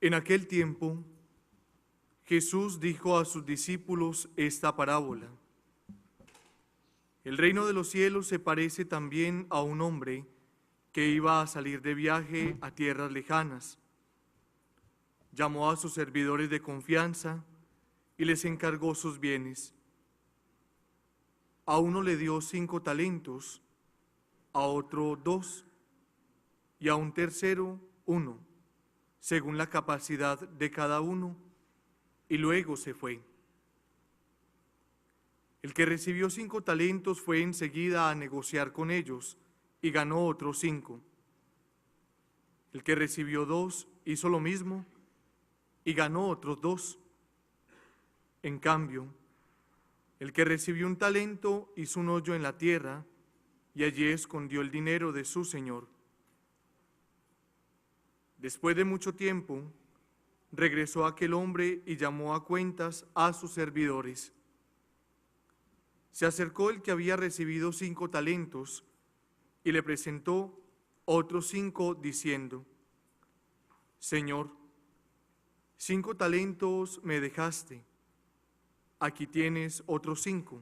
En aquel tiempo, Jesús dijo a sus discípulos esta parábola. El reino de los cielos se parece también a un hombre que iba a salir de viaje a tierras lejanas. Llamó a sus servidores de confianza y les encargó sus bienes. A uno le dio 5 talentos, a otro 2, y a un tercero 1, según la capacidad de cada uno, y luego se fue. El que recibió 5 talentos fue enseguida a negociar con ellos y ganó otros 5. El que recibió 2 hizo lo mismo y ganó otros 2. En cambio, el que recibió un talento hizo un hoyo en la tierra y allí escondió el dinero de su señor. Después de mucho tiempo, regresó aquel hombre y llamó a cuentas a sus servidores. Se acercó el que había recibido 5 talentos y le presentó otros 5 diciendo: Señor, 5 talentos me dejaste, aquí tienes otros 5,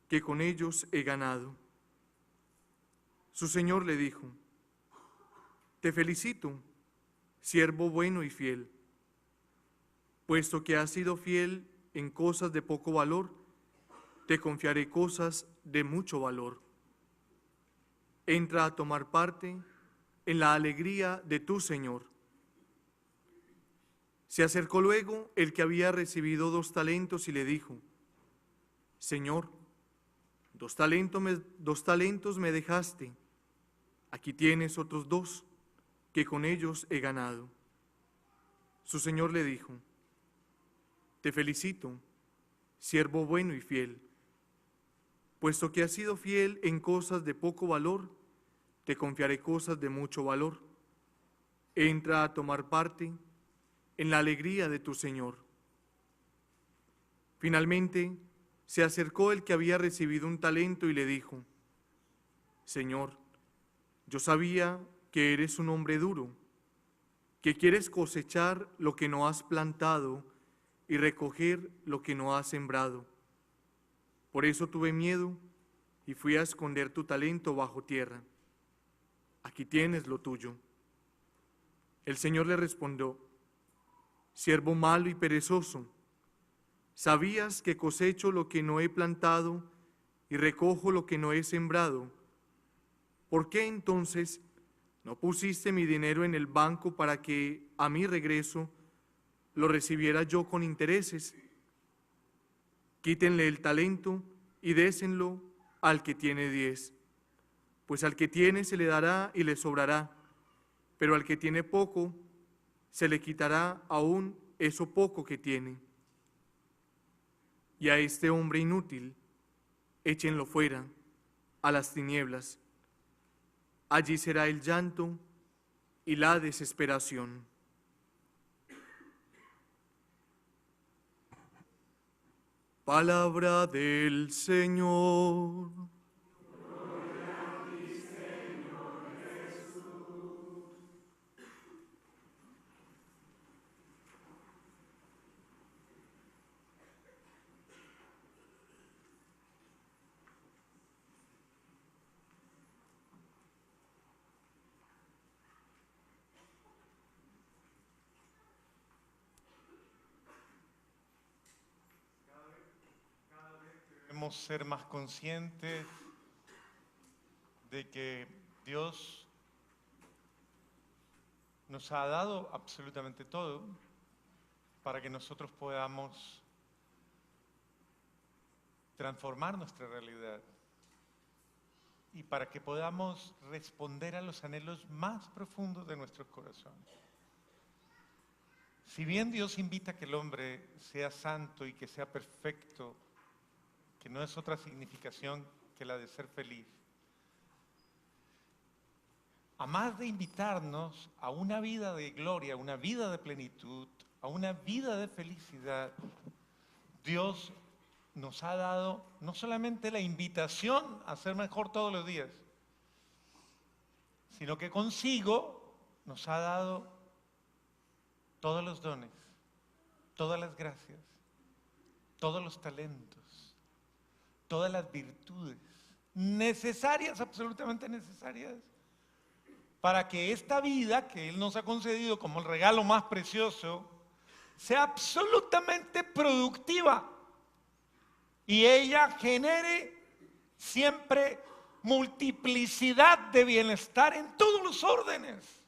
que con ellos he ganado. Su señor le dijo: Te felicito, siervo bueno y fiel. Puesto que has sido fiel en cosas de poco valor, te confiaré cosas de mucho valor. Entra a tomar parte en la alegría de tu Señor. Se acercó luego el que había recibido 2 talentos y le dijo: Señor, 2 talentos me dejaste, aquí tienes otros 2, que con ellos he ganado. Su señor le dijo: Te felicito, siervo bueno y fiel. Puesto que has sido fiel en cosas de poco valor, te confiaré cosas de mucho valor. Entra a tomar parte en la alegría de tu señor. Finalmente, se acercó el que había recibido un talento y le dijo: Señor, yo sabía que eres un hombre duro, que quieres cosechar lo que no has plantado y recoger lo que no has sembrado. Por eso tuve miedo y fui a esconder tu talento bajo tierra. Aquí tienes lo tuyo. El Señor le respondió: Siervo malo y perezoso, ¿sabías que cosecho lo que no he plantado y recojo lo que no he sembrado? ¿Por qué entonces no pusiste mi dinero en el banco para que a mi regreso lo recibiera yo con intereses? Quítenle el talento y désenlo al que tiene 10, pues al que tiene se le dará y le sobrará, pero al que tiene poco se le quitará aún eso poco que tiene. Y a este hombre inútil échenlo fuera, a las tinieblas. Allí será el llanto y la desesperación. Palabra del Señor. Gloria a ti, Señor Jesús. Debemos ser más conscientes de que Dios nos ha dado absolutamente todo para que nosotros podamos transformar nuestra realidad y para que podamos responder a los anhelos más profundos de nuestros corazones. Si bien Dios invita a que el hombre sea santo y que sea perfecto, que no es otra significación que la de ser feliz, a más de invitarnos a una vida de gloria, a una vida de plenitud, a una vida de felicidad, Dios nos ha dado no solamente la invitación a ser mejor todos los días, sino que consigo nos ha dado todos los dones, todas las gracias, todos los talentos, todas las virtudes necesarias, absolutamente necesarias, para que esta vida que Él nos ha concedido como el regalo más precioso sea absolutamente productiva y ella genere siempre multiplicidad de bienestar en todos los órdenes.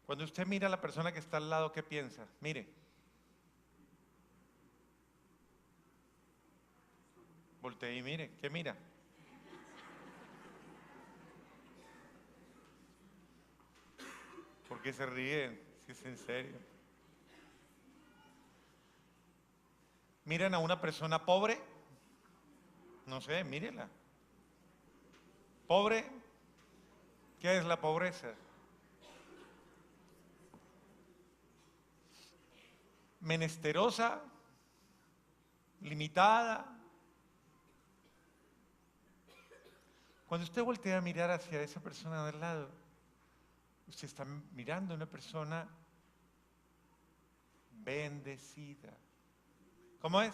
Cuando usted mira a la persona que está al lado, ¿qué piensa? Mire. Voltee y mire. ¿Qué mira? ¿Por qué se ríen? Si es en serio. ¿Miran a una persona pobre? No sé, mírela. ¿Pobre? ¿Qué es la pobreza? Menesterosa, limitada. Cuando usted voltea a mirar hacia esa persona de al lado, usted está mirando a una persona bendecida. ¿Cómo es?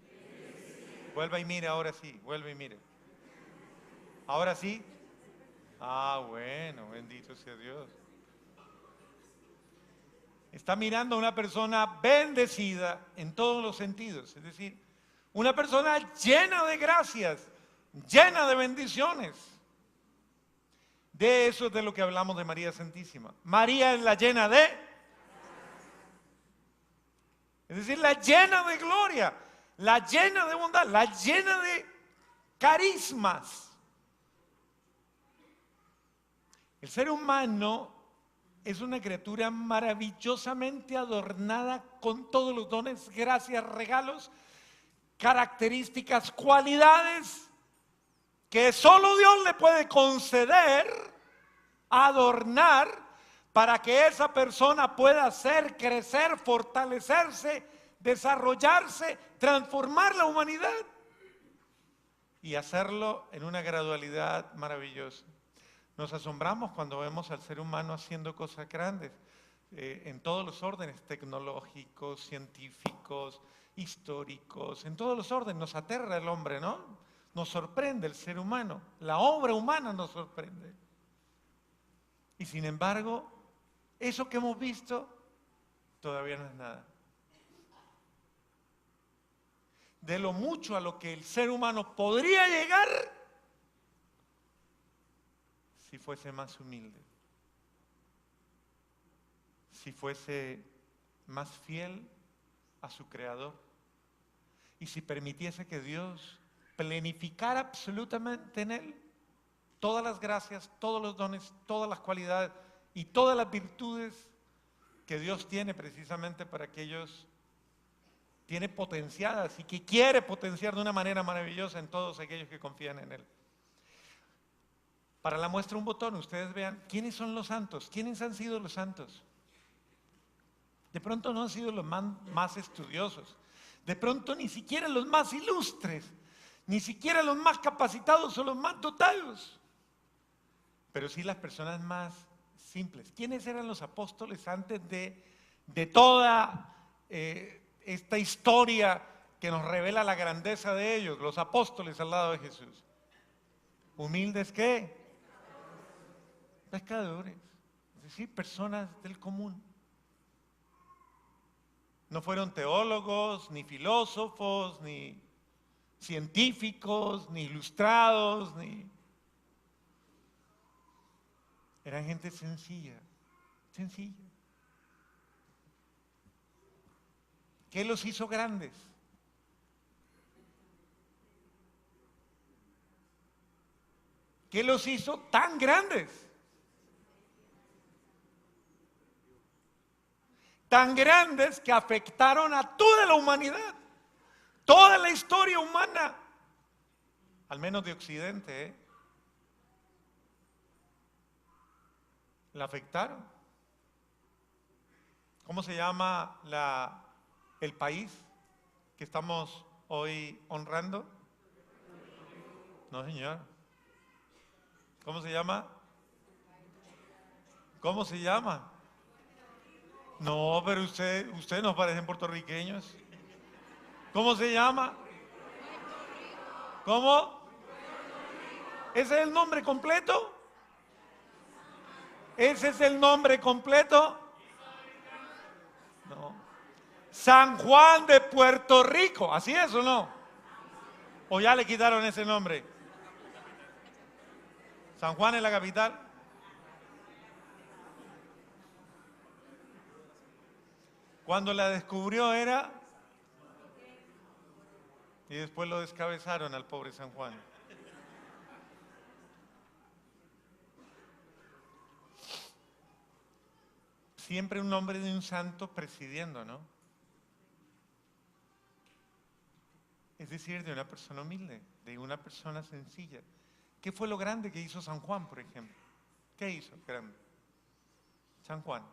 Bendecida. Vuelva y mire, ahora sí, vuelva y mire. ¿Ahora sí? Ah, bueno, bendito sea Dios. Está mirando a una persona bendecida en todos los sentidos, es decir, una persona llena de gracias, llena de bendiciones. De eso es de lo que hablamos de María Santísima. María es la llena de, es decir, la llena de gloria, la llena de bondad, la llena de carismas. El ser humano es una criatura maravillosamente adornada con todos los dones, gracias, regalos, características, cualidades que solo Dios le puede conceder, adornar, para que esa persona pueda hacer, crecer, fortalecerse, desarrollarse, transformar la humanidad y hacerlo en una gradualidad maravillosa. Nos asombramos cuando vemos al ser humano haciendo cosas grandes en todos los órdenes tecnológicos, científicos, históricos, en todos los órdenes. Nos aterra el hombre, ¿no? Nos sorprende el ser humano, la obra humana nos sorprende. Y sin embargo, eso que hemos visto todavía no es nada. De lo mucho a lo que el ser humano podría llegar si fuese más humilde, si fuese más fiel a su Creador y si permitiese que Dios plenificara absolutamente en él todas las gracias, todos los dones, todas las cualidades y todas las virtudes que Dios tiene precisamente para aquellos, tiene potenciadas y que quiere potenciar de una manera maravillosa en todos aquellos que confían en él. Para la muestra un botón, ustedes vean, ¿quiénes son los santos? ¿Quiénes han sido los santos? De pronto no han sido los más estudiosos, de pronto ni siquiera los más ilustres, ni siquiera los más capacitados o los más dotados, pero sí las personas más simples. ¿Quiénes eran los apóstoles antes de toda esta historia que nos revela la grandeza de ellos? Los apóstoles al lado de Jesús. ¿Humildes qué? Pescadores, es decir, personas del común. No fueron teólogos, ni filósofos, ni científicos, ni ilustrados, eran gente sencilla, sencilla. ¿Qué los hizo grandes? ¿Qué los hizo tan grandes? Tan grandes que afectaron a toda la humanidad, toda la historia humana, al menos de Occidente, la afectaron. ¿Cómo se llama el país que estamos hoy honrando? No, señor. ¿Cómo se llama? ¿Cómo se llama? No, pero ustedes no parecen puertorriqueños. ¿Cómo se llama? ¿Cómo? ¿Ese es el nombre completo? ¿Ese es el nombre completo? No. San Juan de Puerto Rico, ¿así es o no? ¿O ya le quitaron ese nombre? San Juan es la capital. Cuando la descubrió era... Y después lo descabezaron al pobre San Juan. Siempre un nombre de un santo presidiendo, ¿no? Es decir, de una persona humilde, de una persona sencilla. ¿Qué fue lo grande que hizo San Juan, por ejemplo? ¿Qué hizo grande? San Juan.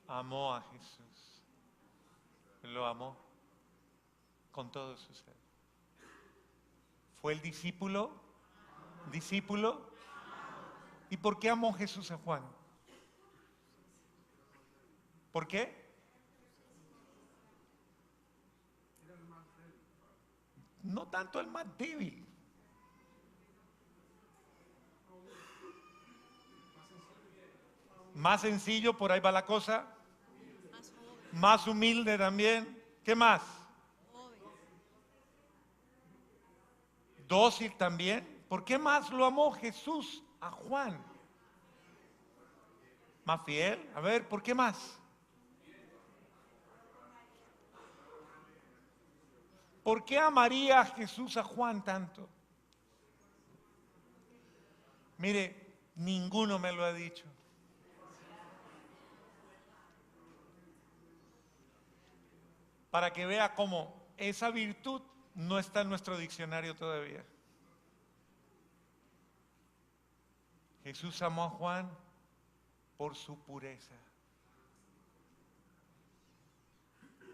Amó a Jesús. Lo amó con todo su ser. Fue el discípulo. ¿Y por qué amó Jesús a Juan? ¿Por qué? No tanto el más débil. Más sencillo, por ahí va la cosa. Más humilde también. ¿Qué más? Dócil también. ¿Por qué más lo amó Jesús a Juan? Más fiel. A ver, ¿por qué más? ¿Por qué amaría Jesús a Juan tanto? Mire, ninguno me lo ha dicho. Para que vea cómo esa virtud no está en nuestro diccionario todavía. Jesús amó a Juan por su pureza,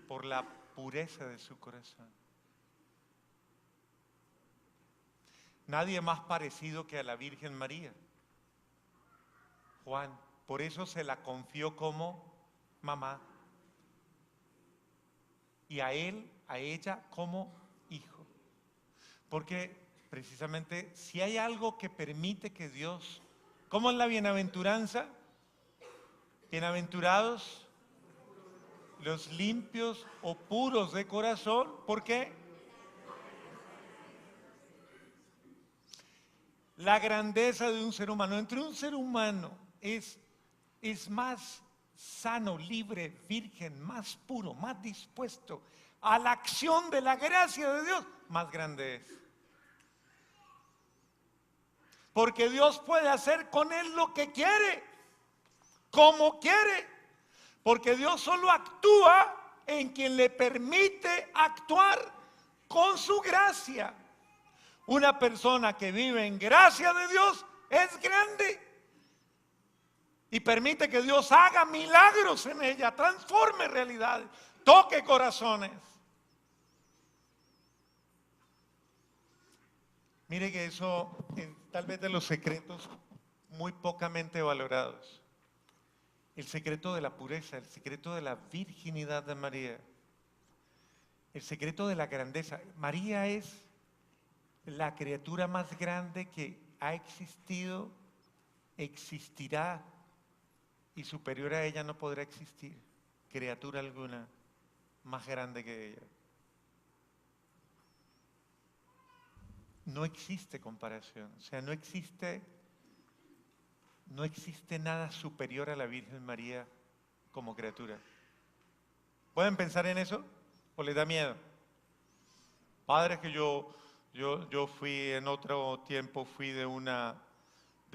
por la pureza de su corazón. Nadie más parecido que a la Virgen María. Juan, por eso se la confió como mamá. Y a él, a ella como hijo. Porque precisamente si hay algo que permite que Dios, ¿cómo es la bienaventuranza? Bienaventurados los limpios o puros de corazón. ¿Por qué? La grandeza de un ser humano. Entre un ser humano es más sano, libre, virgen, más puro, más dispuesto a la acción de la gracia de Dios, más grande es. Porque Dios puede hacer con él lo que quiere, como quiere. Porque Dios solo actúa en quien le permite actuar con su gracia. Una persona que vive en gracia de Dios es grande. Y permite que Dios haga milagros en ella, transforme realidades, toque corazones. Mire que eso es tal vez de los secretos muy pocamente valorados. El secreto de la pureza, el secreto de la virginidad de María, el secreto de la grandeza. María es la criatura más grande que ha existido, existirá, y superior a ella no podrá existir criatura alguna más grande que ella. No existe comparación, o sea, no existe nada superior a la Virgen María como criatura. ¿Pueden pensar en eso o les da miedo? Padre, que yo fui en otro tiempo, fui de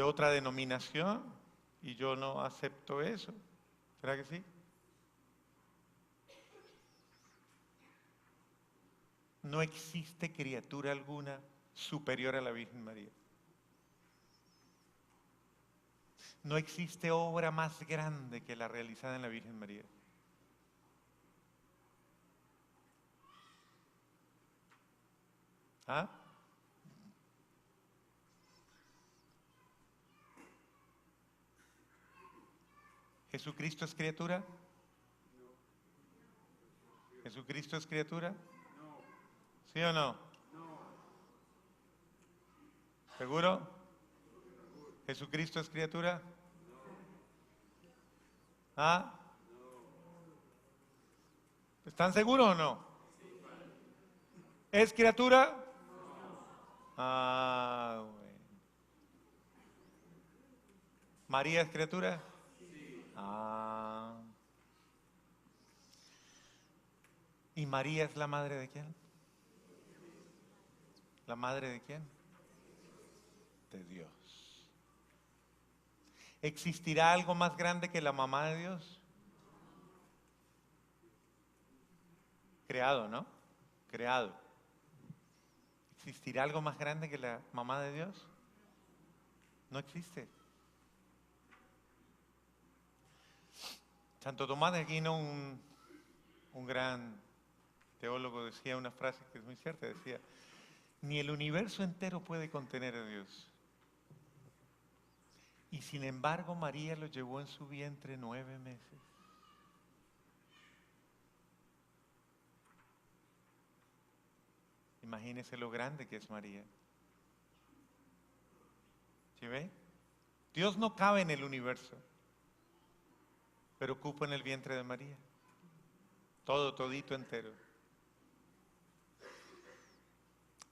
otra denominación y yo no acepto eso. ¿Será que sí? No existe criatura alguna superior a la Virgen María. No existe obra más grande que la realizada en la Virgen María. ¿Ah? ¿Jesucristo es criatura? ¿Jesucristo es criatura? ¿Sí o no? ¿Seguro? ¿Jesucristo es criatura? ¿Ah? ¿Están seguros o no? ¿Es criatura? Ah, bueno. ¿María es criatura? Ah. ¿Y María es la madre de quién? ¿La madre de quién? De Dios. ¿Existirá algo más grande que la mamá de Dios? Creado, ¿no? Creado. ¿Existirá algo más grande que la mamá de Dios? No existe. Santo Tomás de Aquino, un gran teólogo, decía una frase que es muy cierta, decía: ni el universo entero puede contener a Dios. Y sin embargo María lo llevó en su vientre 9 meses. Imagínese lo grande que es María. ¿Sí ve? Dios no cabe en el universo, pero cupo en el vientre de María. Todo, todito entero.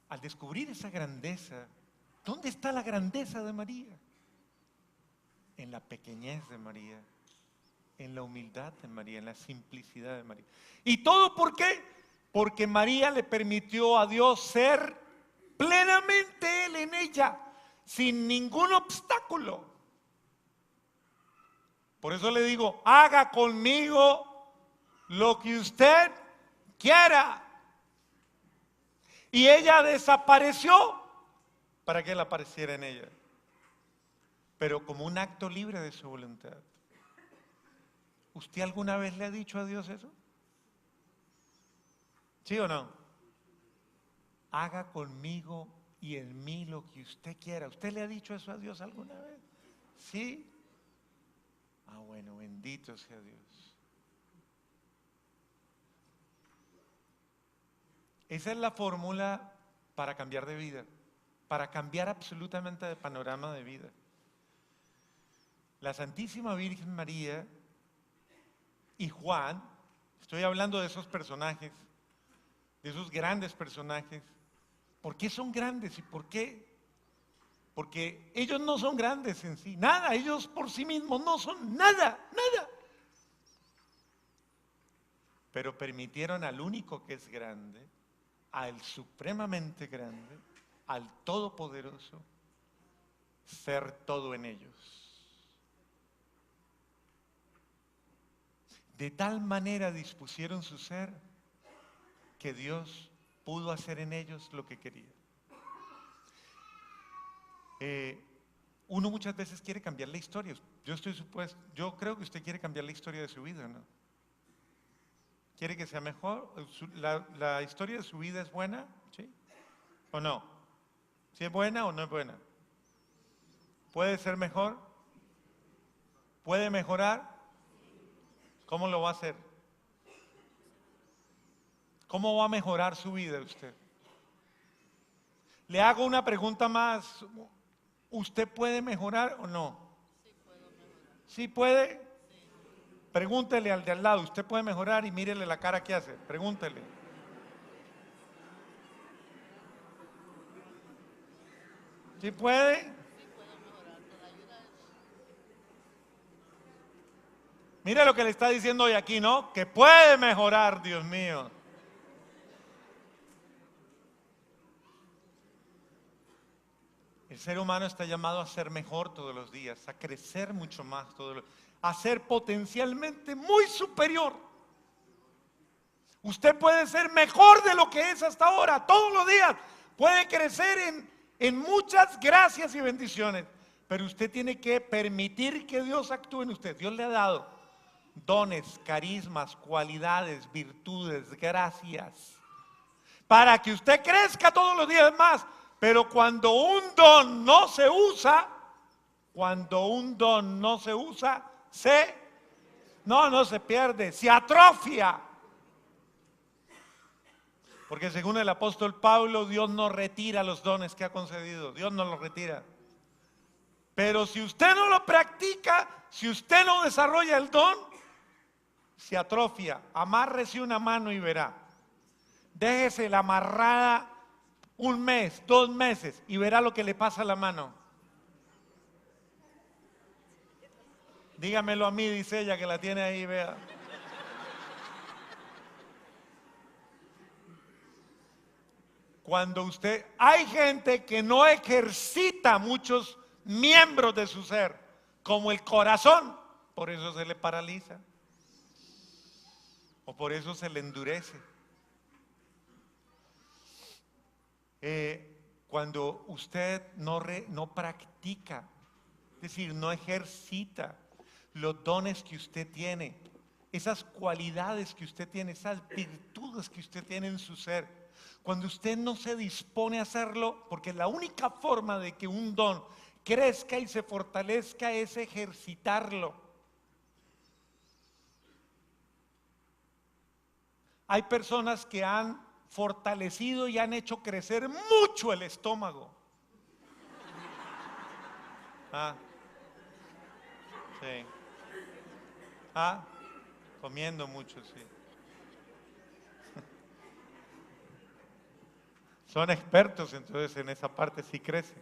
Al descubrir esa grandeza, ¿dónde está la grandeza de María? En la pequeñez de María, en la humildad de María, en la simplicidad de María. ¿Y todo por qué? Porque María le permitió a Dios ser plenamente Él en ella, sin ningún obstáculo. Por eso le digo, haga conmigo lo que usted quiera. Y ella desapareció para que Él apareciera en ella, pero como un acto libre de su voluntad. ¿Usted alguna vez le ha dicho a Dios eso? ¿Sí o no? Haga conmigo y en mí lo que usted quiera. ¿Usted le ha dicho eso a Dios alguna vez? ¿Sí? Ah, bueno, bendito sea Dios. Esa es la fórmula para cambiar de vida, para cambiar absolutamente de panorama de vida. La Santísima Virgen María y Juan, estoy hablando de esos personajes, de esos grandes personajes. ¿Por qué son grandes y por qué? Porque ellos no son grandes en sí, nada, ellos por sí mismos no son nada, nada. Pero permitieron al único que es grande, al supremamente grande, al todopoderoso, ser todo en ellos. De tal manera dispusieron su ser que Dios pudo hacer en ellos lo que quería. Uno muchas veces quiere cambiar la historia. Yo creo que usted quiere cambiar la historia de su vida, ¿no? ¿Quiere que sea mejor? ¿La historia de su vida es buena? ¿Sí? ¿O no? ¿Sí es buena o no es buena? ¿Puede ser mejor? ¿Puede mejorar? ¿Cómo lo va a hacer? ¿Cómo va a mejorar su vida usted? Le hago una pregunta más. ¿Usted puede mejorar o no? Sí, puedo mejorar. ¿Sí puede? Sí. Pregúntele al de al lado, ¿usted puede mejorar? Y mírele la cara que hace. Pregúntele. ¿Sí puede? Sí, puedo mejorar. ¿Te ayuda eso? Mire lo que le está diciendo hoy aquí, ¿no? Que puede mejorar, Dios mío. El ser humano está llamado a ser mejor todos los días, a crecer mucho más todos los días, a ser potencialmente muy superior. Usted puede ser mejor de lo que es hasta ahora, todos los días. Puede crecer en muchas gracias y bendiciones, pero usted tiene que permitir que Dios actúe en usted. Dios le ha dado dones, carismas, cualidades, virtudes, gracias, para que usted crezca todos los días más. Pero cuando un don no se usa, se No se pierde, se atrofia. Porque según el apóstol Pablo, Dios no retira los dones que ha concedido. Dios no los retira. Pero si usted no lo practica, si usted no desarrolla el don, se atrofia. Amárrese una mano y verá. Déjese la amarrada 1 mes, 2 meses y verá lo que le pasa a la mano. Dígamelo a mí, dice ella que la tiene ahí, vea. Cuando hay gente que no ejercita muchos miembros de su ser, como el corazón, por eso se le paraliza, o por eso se le endurece. Cuando usted no practica, es decir, no ejercita los dones que usted tiene, esas cualidades que usted tiene, esas virtudes que usted tiene en su ser, cuando usted no se dispone a hacerlo, porque la única forma de que un don crezca y se fortalezca es ejercitarlo. Hay personas que han fortalecido y han hecho crecer mucho el estómago. Sí. Comiendo mucho, sí. Son expertos, entonces en esa parte sí crecen.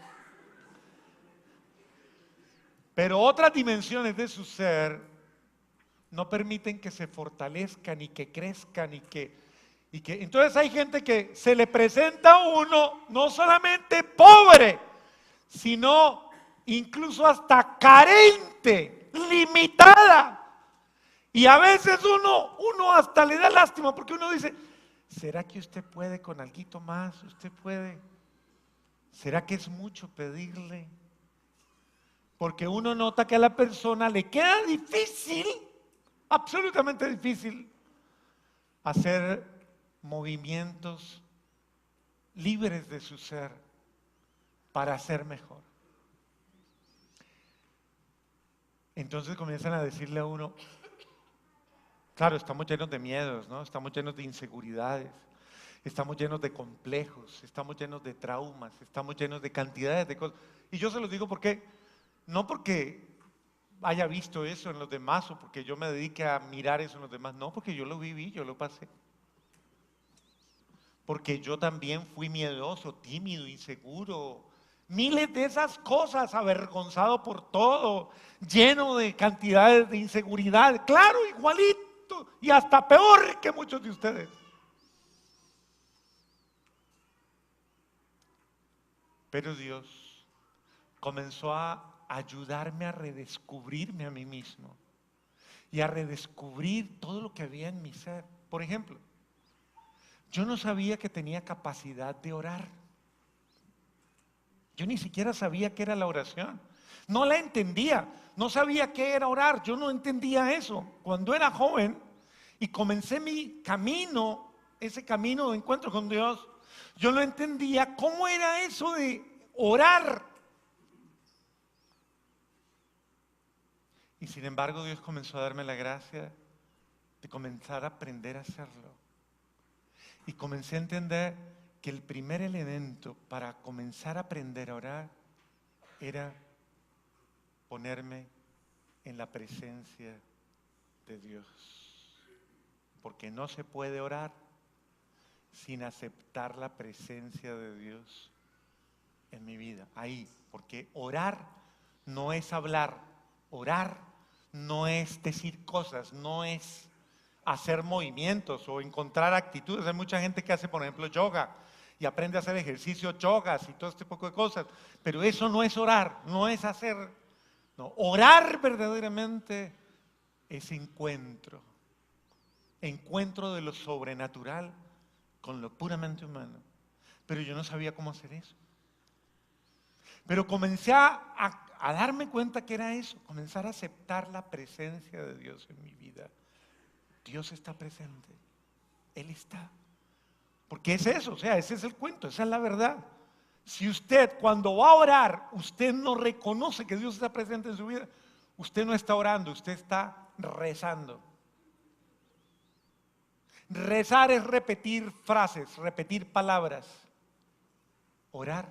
Pero otras dimensiones de su ser no permiten que se fortalezcan y que crezcan y que entonces hay gente que se le presenta a uno no solamente pobre, sino incluso hasta carente, limitada. Y a veces uno hasta le da lástima porque uno dice, ¿será que usted puede con alguito más? ¿Usted puede? ¿Será que es mucho pedirle? Porque uno nota que a la persona le queda difícil, absolutamente difícil, hacer movimientos libres de su ser para ser mejor. Entonces comienzan a decirle a uno, claro, estamos llenos de miedos, ¿no? Estamos llenos de inseguridades, estamos llenos de complejos, estamos llenos de traumas, estamos llenos de cantidades de cosas. Y yo se los digo no porque haya visto eso en los demás o porque yo me dedique a mirar eso en los demás, no, porque yo lo viví, yo lo pasé. Porque yo también fui miedoso, tímido, inseguro, miles de esas cosas, avergonzado por todo, lleno de cantidades de inseguridad, claro, igualito y hasta peor que muchos de ustedes. Pero Dios comenzó a ayudarme a redescubrirme a mí mismo y a redescubrir todo lo que había en mi ser. Por ejemplo, yo no sabía que tenía capacidad de orar. Yo ni siquiera sabía qué era la oración. No la entendía. No sabía qué era orar. Yo no entendía eso. Cuando era joven y comencé mi camino, ese camino de encuentro con Dios, yo no entendía cómo era eso de orar. Y sin embargo, Dios comenzó a darme la gracia de comenzar a aprender a hacerlo. Y comencé a entender que el primer elemento para comenzar a aprender a orar era ponerme en la presencia de Dios. Porque no se puede orar sin aceptar la presencia de Dios en mi vida. Ahí, porque orar no es hablar, orar no es decir cosas, no es hacer movimientos o encontrar actitudes. Hay mucha gente que hace, por ejemplo, yoga y aprende a hacer ejercicios, yogas y todo este poco de cosas, pero eso no es orar, no es hacer, no, orar verdaderamente es encuentro de lo sobrenatural con lo puramente humano. Pero yo no sabía cómo hacer eso. Pero comencé a darme cuenta que era eso, comenzar a aceptar la presencia de Dios en mi vida. Dios está presente, Él está. Porque es eso, o sea, ese es el cuento, esa es la verdad. Si usted cuando va a orar, usted no reconoce que Dios está presente en su vida, usted no está orando, usted está rezando. Rezar es repetir frases, repetir palabras. Orar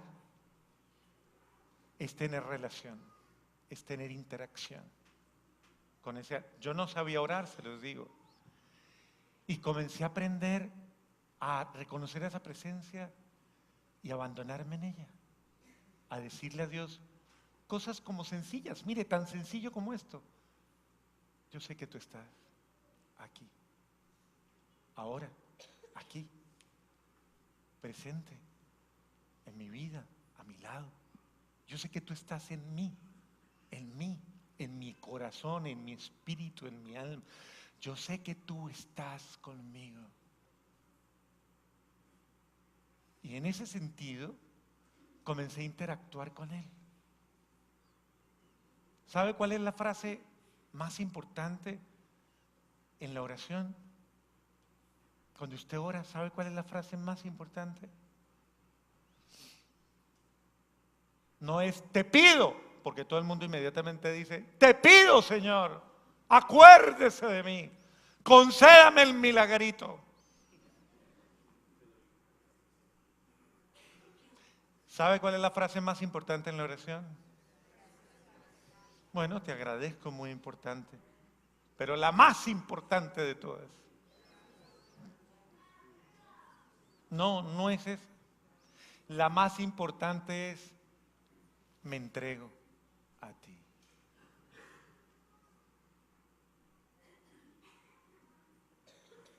es tener relación, es tener interacción con ese. Yo no sabía orar, se los digo. Y comencé a aprender a reconocer esa presencia y abandonarme en ella. A decirle a Dios cosas como sencillas. Mire, tan sencillo como esto. Yo sé que tú estás aquí, ahora, aquí, presente, en mi vida, a mi lado. Yo sé que tú estás en mí, en mi corazón, en mi espíritu, en mi alma. Yo sé que tú estás conmigo. Y en ese sentido, comencé a interactuar con Él. ¿Sabe cuál es la frase más importante en la oración? Cuando usted ora, ¿sabe cuál es la frase más importante? No es te pido, porque todo el mundo inmediatamente dice, te pido, Señor, acuérdese de mí, concédame el milagrito. ¿Sabe cuál es la frase más importante en la oración? Bueno, te agradezco, muy importante, pero la más importante de todas. No es esa. La más importante es, me entrego a ti.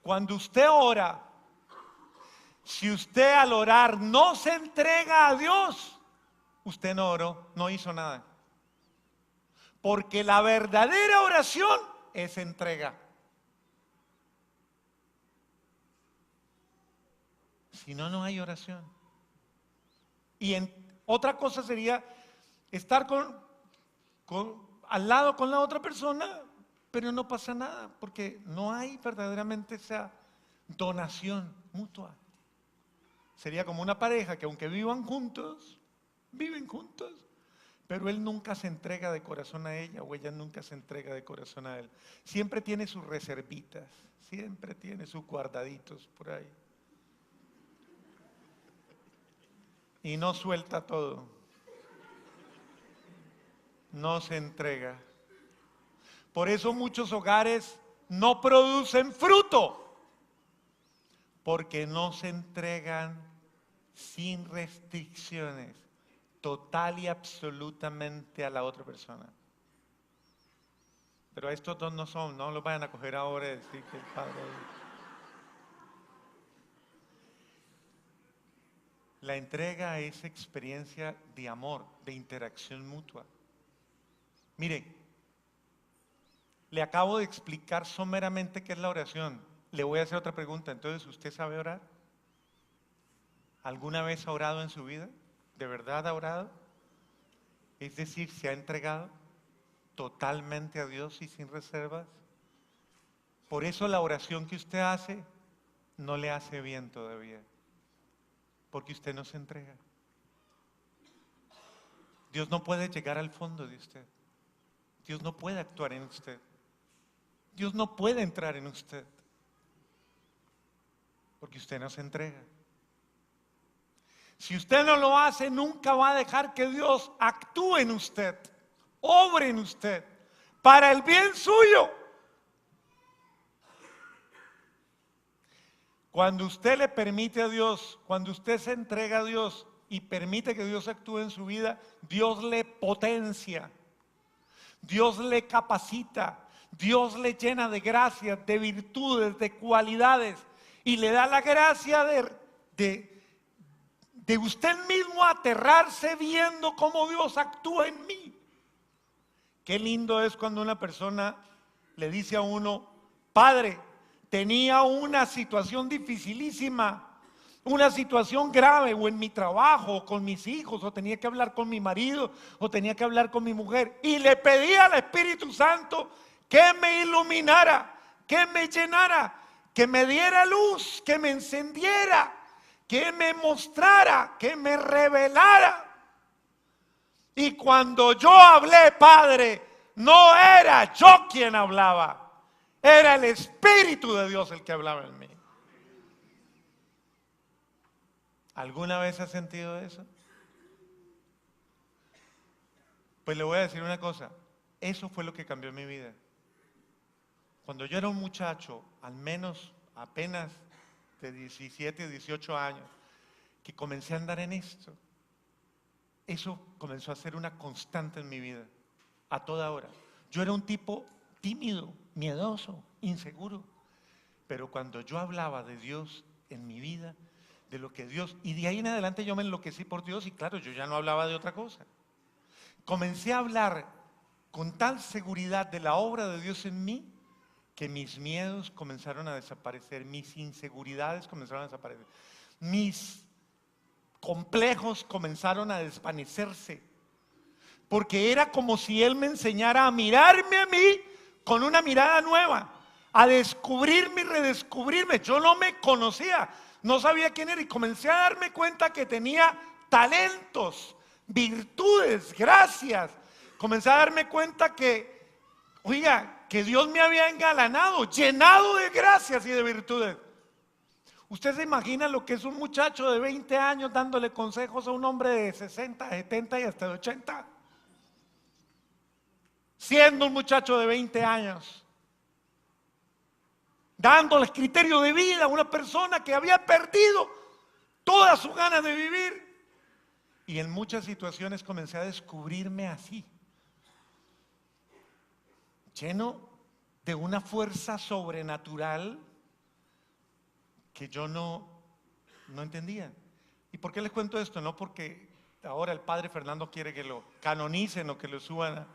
Cuando usted ora, si usted al orar no se entrega a Dios, usted no oró, no hizo nada. Porque la verdadera oración es entrega. Si no, no hay oración. Y otra cosa sería estar al lado con la otra persona, pero no pasa nada, porque no hay verdaderamente esa donación mutua. Sería como una pareja que aunque viven juntos, pero él nunca se entrega de corazón a ella o ella nunca se entrega de corazón a él. Siempre tiene sus reservitas, siempre tiene sus guardaditos por ahí. Y no suelta todo. No se entrega. Por eso muchos hogares no producen fruto, porque no se entregan sin restricciones, total y absolutamente a la otra persona. Pero estos dos no son, no los vayan a coger ahora y decir que el Padre. La entrega es experiencia de amor, de interacción mutua. Mire, le acabo de explicar someramente qué es la oración. Le voy a hacer otra pregunta. Entonces, ¿usted sabe orar? ¿Alguna vez ha orado en su vida? ¿De verdad ha orado? Es decir, ¿se ha entregado totalmente a Dios y sin reservas? Por eso la oración que usted hace no le hace bien todavía. Porque usted no se entrega. Dios no puede llegar al fondo de usted. Dios no puede actuar en usted. Dios no puede entrar en usted. Porque usted no se entrega. Si usted no lo hace, nunca va a dejar que Dios actúe en usted, obre en usted, para el bien suyo. Cuando usted le permite a Dios, cuando usted se entrega a Dios y permite que Dios actúe en su vida, Dios le potencia, Dios le capacita, Dios le llena de gracias, de virtudes, de cualidades y le da la gracia de usted mismo aterrarse viendo cómo Dios actúa en mí. Qué lindo es cuando una persona le dice a uno, Padre, tenía una situación dificilísima, una situación grave, o en mi trabajo, o con mis hijos, o tenía que hablar con mi marido, o tenía que hablar con mi mujer, y le pedí al Espíritu Santo que me iluminara, que me llenara, que me diera luz, que me encendiera, que me mostrara, que me revelara. Y cuando yo hablé, Padre, no era yo quien hablaba, era el Espíritu de Dios el que hablaba en mí. ¿Alguna vez has sentido eso? Pues le voy a decir una cosa, eso fue lo que cambió mi vida. Cuando yo era un muchacho, al menos apenas de 17, 18 años, que comencé a andar en esto, eso comenzó a ser una constante en mi vida, a toda hora. Yo era un tipo tímido, miedoso, inseguro, pero cuando yo hablaba de Dios en mi vida, de lo que Dios, y de ahí en adelante yo me enloquecí por Dios y claro, yo ya no hablaba de otra cosa. Comencé a hablar con tal seguridad de la obra de Dios en mí, que mis miedos comenzaron a desaparecer, mis inseguridades comenzaron a desaparecer, mis complejos comenzaron a desvanecerse, porque era como si Él me enseñara a mirarme a mí con una mirada nueva, a descubrirme y redescubrirme. Yo no me conocía, no sabía quién era y comencé a darme cuenta que tenía talentos, virtudes, gracias. Comencé a darme cuenta que, oiga, que Dios me había engalanado, llenado de gracias y de virtudes. ¿Usted se imagina lo que es un muchacho de 20 años dándole consejos a un hombre de 60, 70 y hasta de 80? Siendo un muchacho de 20 años, dándoles criterio de vida a una persona que había perdido todas sus ganas de vivir. Y en muchas situaciones comencé a descubrirme así, lleno de una fuerza sobrenatural que yo no entendía. ¿Y por qué les cuento esto? No porque ahora el padre Fernando quiere que lo canonicen o que lo suban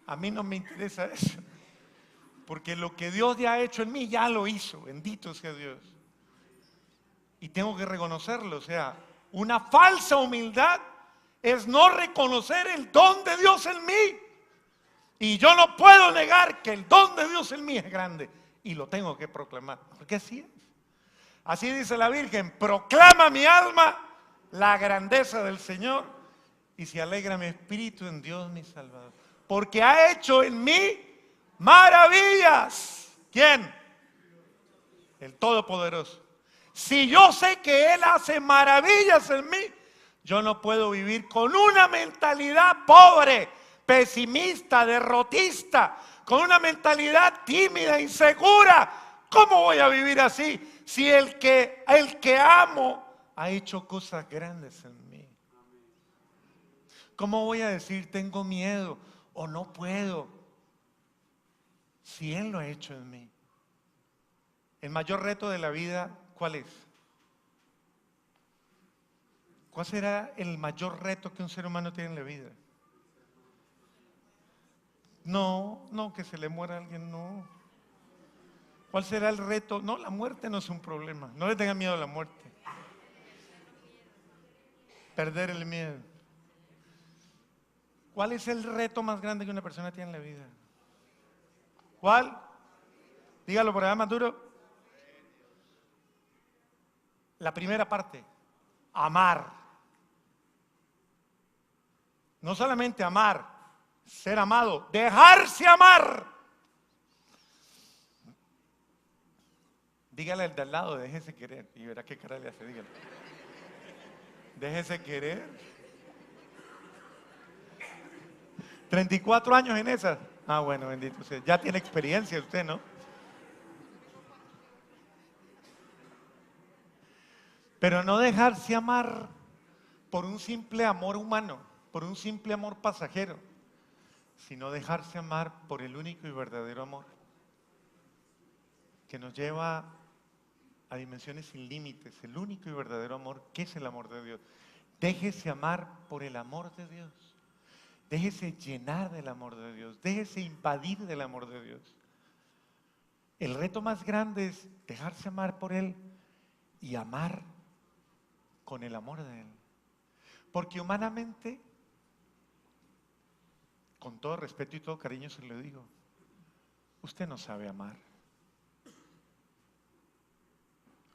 a mí no me interesa eso, porque lo que Dios ya ha hecho en mí ya lo hizo, bendito sea Dios. Y tengo que reconocerlo, o sea, una falsa humildad es no reconocer el don de Dios en mí. Y yo no puedo negar que el don de Dios en mí es grande. Y lo tengo que proclamar, porque así es. Así dice la Virgen, proclama mi alma la grandeza del Señor y se alegra mi espíritu en Dios mi Salvador. Porque ha hecho en mí maravillas. ¿Quién? El Todopoderoso. Si yo sé que Él hace maravillas en mí, yo no puedo vivir con una mentalidad pobre, pesimista, derrotista, con una mentalidad tímida, insegura. ¿Cómo voy a vivir así si el que amo ha hecho cosas grandes en mí? ¿Cómo voy a decir tengo miedo o no puedo si Él lo ha hecho en mí? El mayor reto de la vida, ¿cuál es? ¿Cuál será el mayor reto que un ser humano tiene en la vida? No, que se le muera alguien, no. ¿Cuál será el reto? No, la muerte no es un problema. No le tengan miedo a la muerte. Perder el miedo. ¿Cuál es el reto más grande que una persona tiene en la vida? ¿Cuál? Dígalo por allá más duro. La primera parte, amar. No solamente amar, ser amado, dejarse amar. Dígale al de al lado, déjese querer. Y verá qué cara le hace, dígale. Déjese querer. 34 años en esa. Ah, bueno, bendito sea. Ya tiene experiencia usted, ¿no? Pero no dejarse amar por un simple amor humano, por un simple amor pasajero, sino dejarse amar por el único y verdadero amor, que nos lleva a dimensiones sin límites, el único y verdadero amor, que es el amor de Dios. Déjese amar por el amor de Dios. Déjese llenar del amor de Dios. Déjese invadir del amor de Dios. El reto más grande es dejarse amar por Él y amar con el amor de Él. Porque humanamente, con todo respeto y todo cariño se lo digo, usted no sabe amar.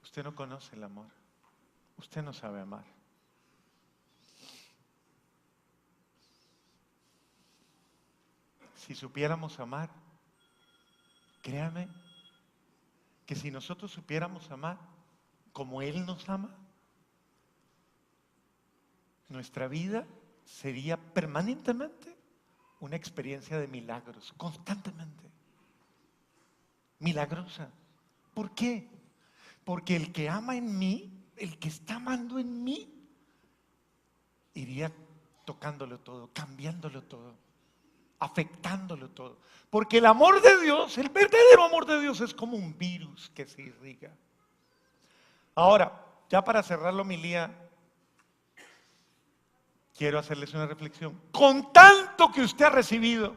Usted no conoce el amor. Usted no sabe amar. si supiéramos amar, créame que si nosotros supiéramos amar como Él nos ama, nuestra vida sería permanentemente una experiencia de milagros, constantemente. Milagrosa. ¿Por qué? Porque el que ama en mí, el que está amando en mí, iría tocándolo todo, cambiándolo todo, afectándolo todo. Porque el amor de Dios, el verdadero amor de Dios es como un virus que se irriga. Ahora, ya para cerrar la homilía, quiero hacerles una reflexión. Con tanto que usted ha recibido,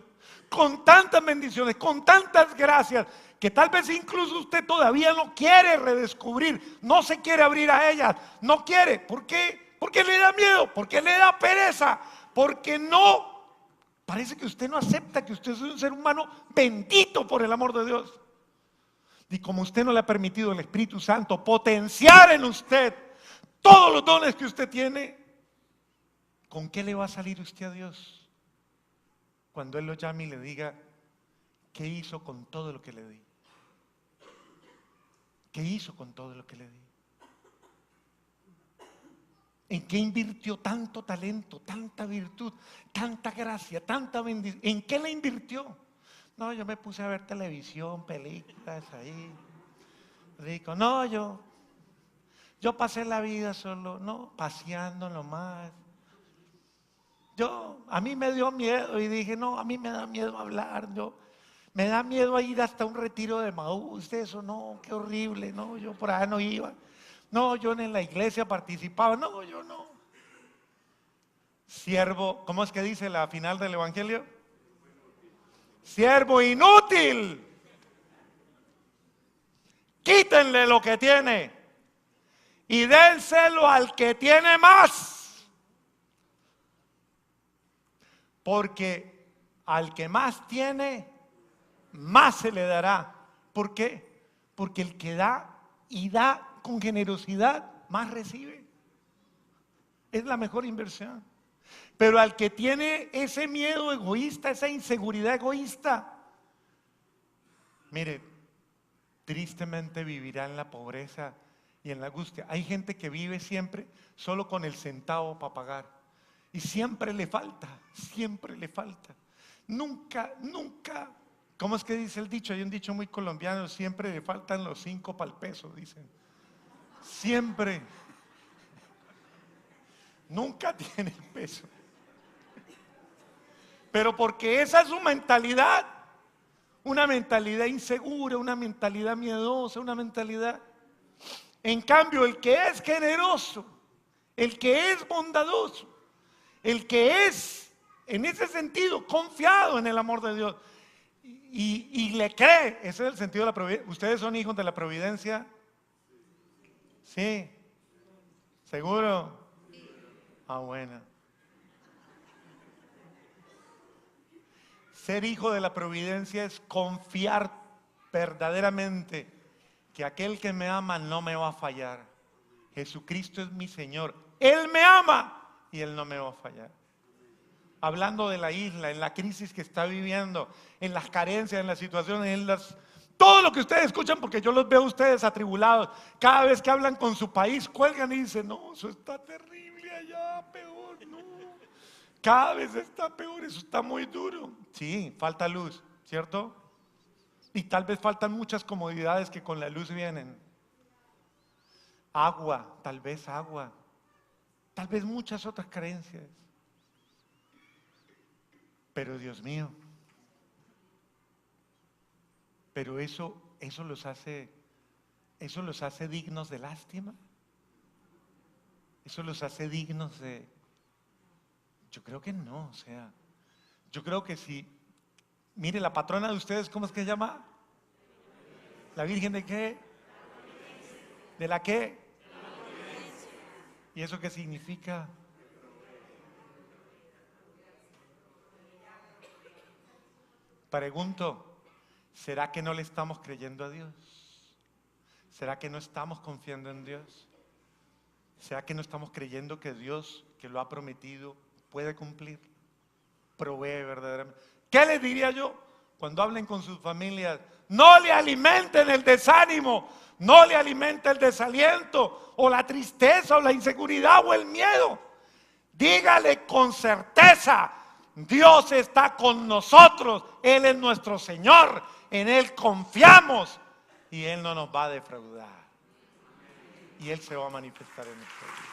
con tantas bendiciones, con tantas gracias, que tal vez incluso usted todavía no quiere redescubrir, no se quiere abrir a ellas, no quiere. ¿Por qué? Porque le da miedo, porque le da pereza, porque no, parece que usted no acepta que usted es un ser humano bendito por el amor de Dios. Y como usted no le ha permitido al Espíritu Santo potenciar en usted todos los dones que usted tiene, ¿con qué le va a salir usted a Dios cuando Él lo llame y le diga qué hizo con todo lo que le di? ¿Qué hizo con todo lo que le di? ¿En qué invirtió tanto talento, tanta virtud, tanta gracia, tanta bendición? ¿En qué le invirtió? No, yo me puse a ver televisión, películas ahí, rico. No, yo pasé la vida solo, no, paseando nomás. A mí me dio miedo y dije, no, a mí me da miedo hablar, me da miedo ir hasta un retiro de Maús, eso no, qué horrible, no, yo por allá no iba. No, yo en la iglesia participaba, no, yo no. Siervo, ¿cómo es que dice la final del Evangelio? Siervo inútil. Quítenle lo que tiene y dénselo al que tiene más. Porque al que más tiene, más se le dará. ¿Por qué? Porque el que da y da con generosidad, más recibe. Es la mejor inversión. Pero al que tiene ese miedo egoísta, esa inseguridad egoísta, mire, tristemente vivirá en la pobreza y en la angustia. Hay gente que vive siempre solo con el centavo para pagar. Y siempre le falta, siempre le falta. Nunca, nunca. ¿Cómo es que dice el dicho? Hay un dicho muy colombiano, siempre le faltan los 5 para el peso, dicen. Siempre. Nunca tiene el peso. Pero porque esa es su mentalidad. Una mentalidad insegura, una mentalidad miedosa, una mentalidad. En cambio, el que es generoso, el que es bondadoso, el que es, en ese sentido, confiado en el amor de Dios y le cree, ese es el sentido de la providencia. ¿Ustedes son hijos de la providencia? Sí. ¿Seguro? Ah, bueno. Ser hijo de la providencia es confiar verdaderamente que aquel que me ama no me va a fallar. Jesucristo es mi Señor. Él me ama y Él no me va a fallar. Hablando de la isla, en la crisis que está viviendo, en las carencias, en las situaciones, todo lo que ustedes escuchan, porque yo los veo a ustedes atribulados. Cada vez que hablan con su país, cuelgan y dicen, no, eso está terrible allá, peor, no. Cada vez está peor, eso está muy duro. Sí, falta luz, ¿cierto? Y tal vez faltan muchas comodidades que con la luz vienen. Agua, tal vez agua. Tal vez muchas otras carencias. Pero Dios mío, pero eso los hace dignos de lástima. Eso los hace dignos de... Yo creo que no, o sea, yo creo que si, mire, la patrona de ustedes, ¿cómo es que se llama? ¿La Virgen de qué? ¿De la qué? ¿Y eso qué significa? Pregunto, ¿será que no le estamos creyendo a Dios? ¿Será que no estamos confiando en Dios? ¿Será que no estamos creyendo que Dios, que lo ha prometido, puede cumplir? Provee verdaderamente. ¿Qué les diría yo cuando hablen con sus familias? No le alimenten el desánimo, no le alimenten el desaliento, o la tristeza, o la inseguridad, o el miedo. Dígale con certeza: Dios está con nosotros, Él es nuestro Señor, en Él confiamos y Él no nos va a defraudar. Y Él se va a manifestar en nuestra vida.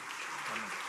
Amén.